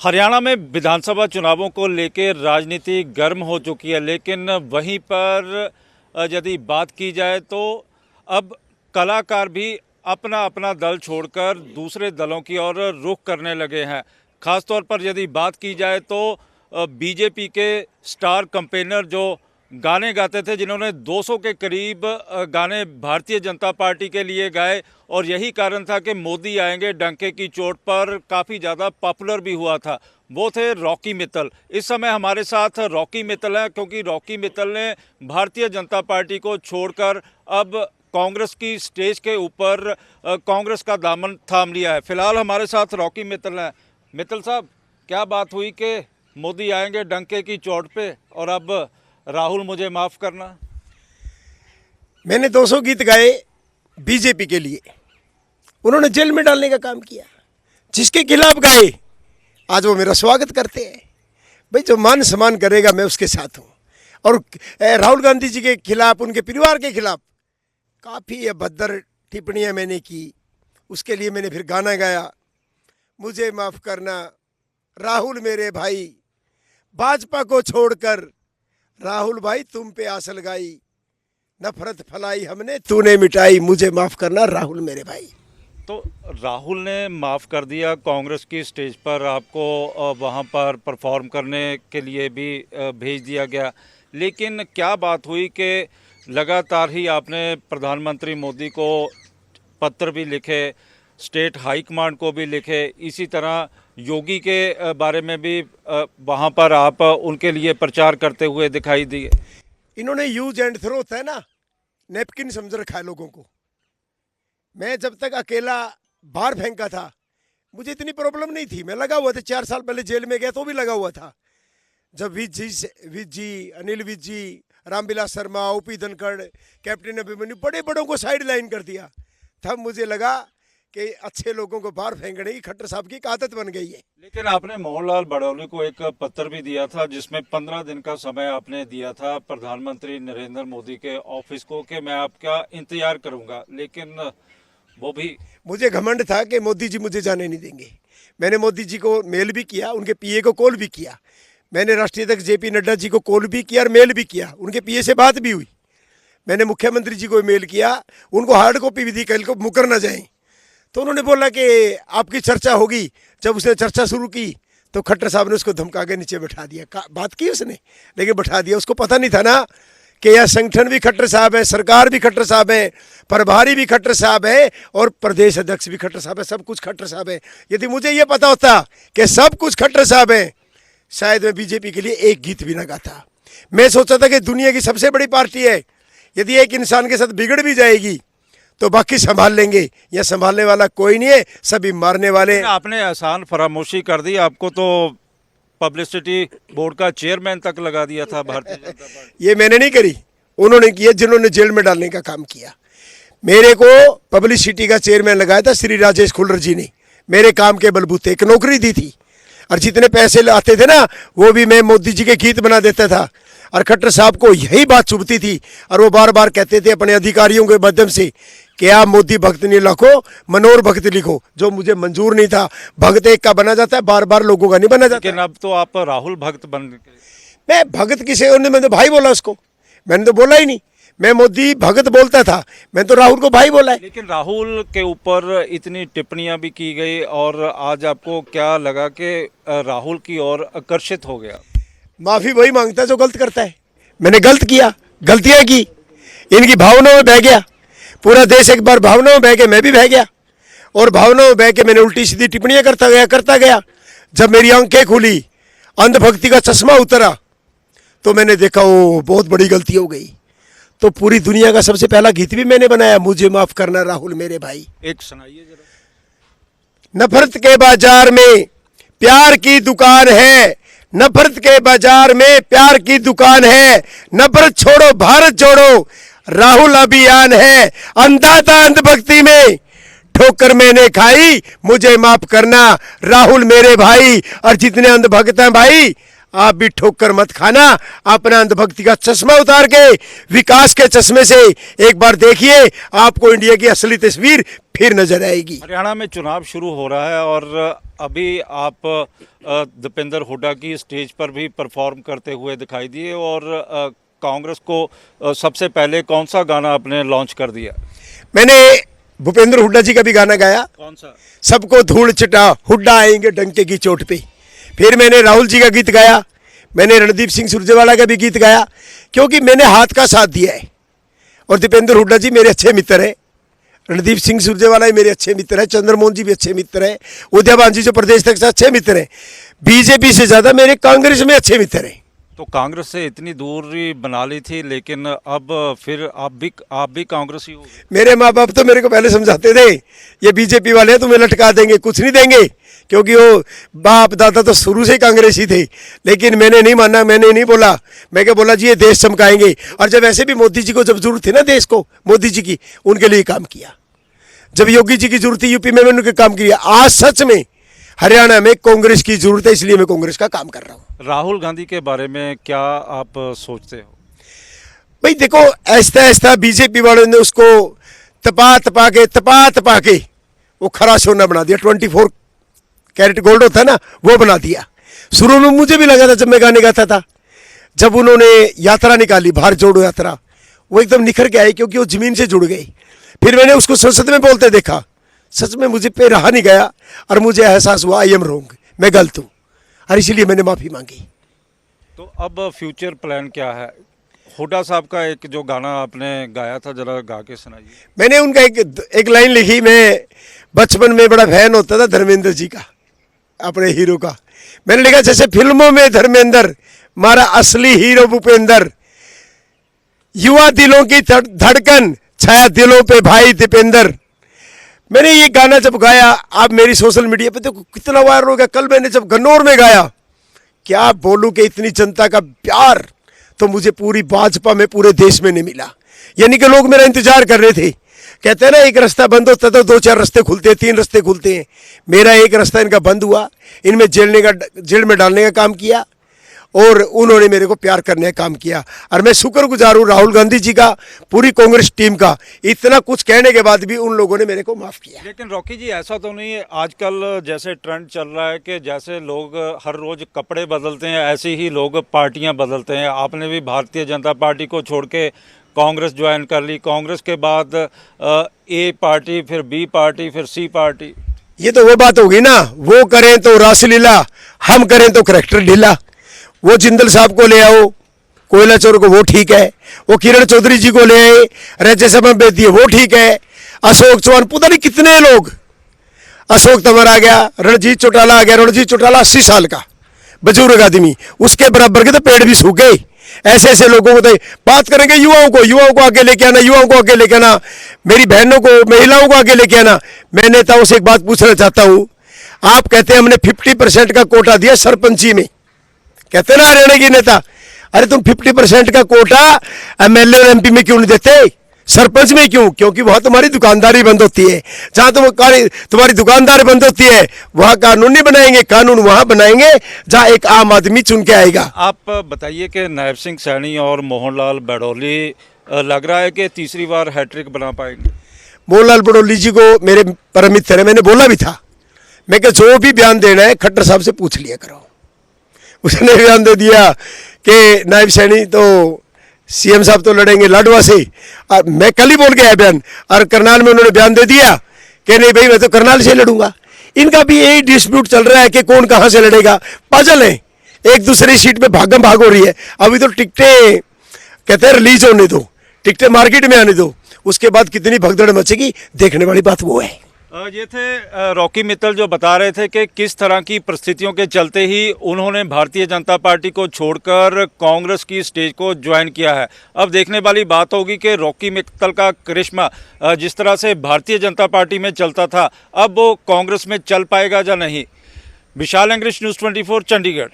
हरियाणा में विधानसभा चुनावों को लेकर राजनीति गर्म हो चुकी है, लेकिन वहीं पर यदि बात की जाए तो अब कलाकार भी अपना अपना दल छोड़कर दूसरे दलों की ओर रुख करने लगे हैं। खासतौर पर यदि बात की जाए तो बीजेपी के स्टार कैंपेनर जो गाने गाते थे, जिन्होंने 200 के करीब गाने भारतीय जनता पार्टी के लिए गाए, और यही कारण था कि मोदी आएंगे डंके की चोट पर काफ़ी ज़्यादा पॉपुलर भी हुआ था, वो थे रॉकी मित्तल। इस समय हमारे साथ रॉकी मित्तल हैं, क्योंकि रॉकी मित्तल ने भारतीय जनता पार्टी को छोड़कर अब कांग्रेस की स्टेज के ऊपर कांग्रेस का दामन थाम लिया है। फिलहाल हमारे साथ रॉकी मित्तल हैं। मित्तल साहब, क्या बात हुई कि मोदी आएंगे डंके की चोट पे और अब राहुल मुझे माफ़ करना? मैंने 200 गीत गाए बीजेपी के लिए, उन्होंने जेल में डालने का काम किया। जिसके खिलाफ गाए आज वो मेरा स्वागत करते हैं। भाई, जो मान सम्मान करेगा मैं उसके साथ हूँ। और राहुल गांधी जी के खिलाफ, उनके परिवार के खिलाफ काफ़ी अभद्र टिप्पणियाँ मैंने की, उसके लिए मैंने फिर गाना गाया, मुझे माफ़ करना राहुल मेरे भाई, भाजपा को छोड़कर राहुल भाई तुम पे आस लगाई, नफरत फैलाई हमने तूने मिटाई, मुझे माफ़ करना राहुल मेरे भाई। तो राहुल ने माफ़ कर दिया, कांग्रेस की स्टेज पर आपको वहां पर परफॉर्म करने के लिए भी भेज दिया गया, लेकिन क्या बात हुई कि लगातार ही आपने प्रधानमंत्री मोदी को पत्र भी लिखे, स्टेट हाई कमांड को भी लिखे, इसी तरह योगी के बारे में भी वहाँ पर आप उनके लिए प्रचार करते हुए दिखाई दिए। इन्होंने यूज एंड थ्रो होता है ना, नैपकिन समझ रखा है लोगों को। मैं जब तक अकेला बाहर फेंका था मुझे इतनी प्रॉब्लम नहीं थी, मैं लगा हुआ था। 4 साल पहले जेल में गया तो भी लगा हुआ था। जब विज जी, अनिल विज जी, रामविलास शर्मा, ओपी धनखड़, कैप्टन अभिमन्यु, बड़े बड़ों को साइड लाइन कर दिया, तब मुझे लगा कि अच्छे लोगों को बाहर फेंकने की खट्टर साहब की एक आदत बन गई है। लेकिन आपने मोहनलाल बड़ौनी को एक पत्र भी दिया था, जिसमें 15 दिन का समय आपने दिया था प्रधानमंत्री नरेंद्र मोदी के ऑफिस को कि मैं आपका इंतजार करूंगा, लेकिन वो भी, मुझे घमंड था कि मोदी जी मुझे जाने नहीं देंगे। मैंने मोदी जी को मेल भी किया, उनके पीए को कॉल भी किया, मैंने राष्ट्रीय अध्यक्ष जेपी नड्डा जी को कॉल भी किया और मेल भी किया, उनके पीए से बात भी हुई। मैंने मुख्यमंत्री जी को मेल किया, उनको हार्ड कॉपी भी दी, कल को मुकर ना जाएं। तो उन्होंने बोला कि आपकी चर्चा होगी। जब उसने चर्चा शुरू की तो खट्टर साहब ने उसको धमका के नीचे बैठा दिया। बात की उसने, लेकिन बैठा दिया। उसको पता नहीं था ना कि यह संगठन भी खट्टर साहब है, सरकार भी खट्टर साहब है, प्रभारी भी खट्टर साहब है और प्रदेश अध्यक्ष भी खट्टर साहब है, सब कुछ खट्टर साहब है। यदि मुझे ये पता होता कि सब कुछ खट्टर साहब है, शायद मैं बीजेपी के लिए एक गीत भी ना गाता। मैं सोचा था कि दुनिया की सबसे बड़ी पार्टी है, यदि एक इंसान के साथ बिगड़ भी जाएगी तो बाकी संभाल लेंगे। यह संभालने वाला कोई नहीं है, सभी मारने वाले। आपने आसान फरामोशी कर दी, आपको तो पब्लिसिटी बोर्ड का चेयरमैन तक लगा दिया था भारतीय जनता पार्टी। ये मैंने नहीं करी, उन्होंने किया जिन्होंने जेल में डालने का काम किया। मेरे को पब्लिसिटी का चेयरमैन लगाया था श्री राजेश खुल्लर जी ने, मेरे काम के बलबूते एक नौकरी दी थी, और जितने पैसे आते थे ना वो भी मैं मोदी जी के गीत बना देता था। और खट्टर साहब को यही बात चुभती थी और वो बार बार कहते थे अपने अधिकारियों के माध्यम से कि आप मोदी भक्त नहीं लिखो, मनोहर भक्त लिखो, जो मुझे मंजूर नहीं था। भक्त एक का बना जाता है, बार बार लोगों का नहीं बना जाता। लेकिन अब तो आप राहुल भक्त बन गए। मैं भगत किसे, उन्होंने मैंने भाई बोला उसको, मैंने तो बोला ही नहीं। मैं मोदी भगत बोलता था, मैं तो राहुल को भाई बोला है। लेकिन राहुल के ऊपर इतनी टिप्पणियां भी की गई, और आज आपको क्या लगा कि राहुल की ओर आकर्षित हो गया? माफी वही मांगता है जो गलत करता है। मैंने गलत किया, गलतियां की, इनकी भावनाओं में बह गया। पूरा देश एक बार भावनाओं में बह के मैं भी बह गया, और भावनाओं में बह के मैंने उल्टी सीधी टिप्पणियां करता गया। जब मेरी आंखें खुली, अंधभक्ति का चश्मा उतरा, तो मैंने देखा वो बहुत बड़ी गलती हो गई। तो पूरी दुनिया का सबसे पहला गीत भी मैंने बनाया, मुझे माफ करना राहुल मेरे भाई। एक सुनाइए जरा। नफरत के बाजार में प्यार की दुकान है, नफरत के बाजार में प्यार की दुकान है, नफरत छोड़ो भारत जोड़ो राहुल अभियान है। अंधाता अंधभक्ति में ठोकर मैंने खाई, मुझे माफ करना राहुल मेरे भाई। और जितने अंधभक्त हैं भाई, आप भी ठोकर मत खाना, अपना अंधभक्ति का चश्मा उतार के विकास के चश्मे से एक बार देखिए, आपको इंडिया की असली तस्वीर फिर नजर आएगी। हरियाणा में चुनाव शुरू हो रहा है और अभी आप दीपेंद्र हुड्डा की स्टेज पर भी परफॉर्म करते हुए दिखाई दिए और कांग्रेस को सबसे पहले कौन सा गाना आपने लॉन्च कर दिया? मैंने भूपेंद्र हुड्डा जी का भी गाना गाया, कौन सा? सबको धूल चिटा हुड्डा आएंगे डंके की चोट पे। फिर मैंने राहुल जी का गीत गाया, मैंने रणदीप सिंह सुरजेवाला का भी गीत गाया, क्योंकि मैंने हाथ का साथ दिया है। और दीपेंद्र हुड्डा जी मेरे अच्छे मित्र हैं, रणदीप सिंह सुरजेवाला मेरे अच्छे मित्र हैं, चंद्रमोहन जी भी अच्छे मित्र हैं, उदयभान जी जो प्रदेश अध्यक्ष अच्छे मित्र हैं। बीजेपी से ज़्यादा मेरे कांग्रेस में अच्छे मित्र हैं। तो कांग्रेस से इतनी दूरी बना ली थी, लेकिन अब फिर आप भी कांग्रेसी हो? मेरे माँ बाप तो मेरे को पहले समझाते थे, ये बीजेपी वाले हैं तुम्हें लटका देंगे, कुछ नहीं देंगे, क्योंकि वो बाप दादा तो शुरू से ही कांग्रेसी थे। लेकिन मैंने नहीं माना, मैंने नहीं बोला, मैं क्या बोला जी ये देश चमकाएंगे। और जब ऐसे भी मोदी जी को जब जरूरत थी ना देश को, मोदी जी की, उनके लिए काम किया। जब योगी जी की जरूरत थी यूपी में, मैंने उनके काम किया। आज सच में हरियाणा में कांग्रेस की जरूरत है, इसलिए मैं कांग्रेस का काम कर रहा हूँ। राहुल गांधी के बारे में क्या आप सोचते हो? भाई देखो, ऐसा ऐसा बीजेपी वालों ने उसको तपा के वो खरा सोना बना दिया। 24 कैरेट गोल्ड होता है ना, वो बना दिया। शुरू में मुझे भी लगा था जब मैं गाने गाता था, जब उन्होंने यात्रा निकाली, भारत जोड़ो यात्रा, वो एकदम निखर के आई, क्योंकि वो जमीन से जुड़ गई। फिर मैंने उसको संसद में बोलते देखा, सच में मुझे पे रहा नहीं गया और मुझे एहसास हुआ आई एम रॉन्ग, मैं गलत हूँ, और इसीलिए मैंने माफ़ी मांगी। तो अब फ्यूचर प्लान क्या है? हुड्डा साहब का एक जो गाना आपने गाया था, जरा गा के सुनाइए। मैंने उनका एक लाइन लिखी। मैं बचपन में बड़ा फैन होता था धर्मेंद्र जी का, अपने हीरो का। मैंने लिखा, जैसे फिल्मों में धर्मेंद्र, मारा असली हीरो भूपेंद्र, युवा दिलों की धड़कन, छाया दिलों पे भाई दीपेंद्र। मैंने ये गाना जब गाया, आप मेरी सोशल मीडिया पे देखो कितना वायरल हो गया। कल मैंने जब गन्नौर में गाया, क्या बोलूं कि इतनी जनता का प्यार तो मुझे पूरी भाजपा में, पूरे देश में नहीं मिला। यानी कि लोग मेरा इंतजार कर रहे थे। कहते हैं ना, एक रास्ता बंद होता तो 2-4 रास्ते खुलते हैं, 3 रास्ते खुलते हैं। मेरा एक रास्ता इनका बंद हुआ, इनमें जेल में डालने का काम किया, और उन्होंने मेरे को प्यार करने का काम किया। और मैं शुक्रगुजार हूँ राहुल गांधी जी का, पूरी कांग्रेस टीम का। इतना कुछ कहने के बाद भी उन लोगों ने मेरे को माफ़ किया। लेकिन रॉकी जी, ऐसा तो नहीं है, आजकल जैसे ट्रेंड चल रहा है कि जैसे लोग हर रोज कपड़े बदलते हैं, ऐसे ही लोग पार्टियां बदलते हैं। आपने भी भारतीय जनता पार्टी को छोड़ के कांग्रेस ज्वाइन कर ली, कांग्रेस के बाद ए पार्टी, फिर बी पार्टी, फिर सी पार्टी। ये तो वो बात होगी ना, वो करें तो रासलीला, हम करें तो करैक्टर ढीला। वो जिंदल साहब को ले आओ, कोयला चोर को, वो ठीक है। वो किरण चौधरी जी को ले आए, राज्यसभा में भेज दिए, वो ठीक है। अशोक चौहान, पता नहीं कितने लोग, अशोक तंवर आ गया, रणजीत चौटाला आ गया। रणजीत चौटाला 80 साल का बुजुर्ग आदमी, उसके बराबर के तो पेड़ भी सूख गए। ऐसे ऐसे लोगों को तो बात करेंगे, युवाओं को आगे लेके आना, युवाओं को आगे लेके आना, मेरी बहनों को, महिलाओं को आगे लेके आना। मैं नेताओं से एक बात पूछना चाहता हूँ, आप कहते हैं हमने 50% का कोटा दिया सरपंची में, कहते ना हरियाणा के नेता, अरे तुम 50% का कोटा एमएलए और एमपी में क्यों नहीं देते, सरपंच में क्यों? क्योंकि वहां तुम्हारी दुकानदारी बंद होती है। जहां तुम्हारी दुकानदारी बंद होती है, वहां कानून नहीं बनाएंगे, कानून वहां बनाएंगे जहां एक आम आदमी चुन के आएगा। आप बताइए कि नायब सिंह सैनी और मोहनलाल बड़ौली लग रहा है कि तीसरी बार हैट्रिक बना पाएंगे। मोहनलाल बड़ौली जी को मेरे परम मित्र है, मैंने बोला भी था, मैं क्या जो भी बयान देना है खट्टर साहब से पूछ लिया करो। उसने बयान दे दिया कि नायब सैनी तो सीएम साहब तो लड़ेंगे लाडवा से, और मैं कल ही बोल के आया बयान, और करनाल में उन्होंने बयान दे दिया कि नहीं भाई मैं तो करनाल से लड़ूंगा। इनका भी यही डिस्प्यूट चल रहा है कि कौन कहां से लड़ेगा। पागल है, एक दूसरी सीट पे भागम भाग हो रही है। अभी तो टिकटें कहते हैं रिलीज होने दो, टिकटें मार्केट में आने दो, उसके बाद कितनी भगदड़ मचेगी, देखने वाली बात वो है। ये थे रॉकी मित्तल जो बता रहे थे कि किस तरह की परिस्थितियों के चलते ही उन्होंने भारतीय जनता पार्टी को छोड़कर कांग्रेस की स्टेज को ज्वाइन किया है। अब देखने वाली बात होगी कि रॉकी मित्तल का करिश्मा जिस तरह से भारतीय जनता पार्टी में चलता था, अब वो कांग्रेस में चल पाएगा या नहीं। विशाल इंग्लिश, न्यूज़ 24, चंडीगढ़।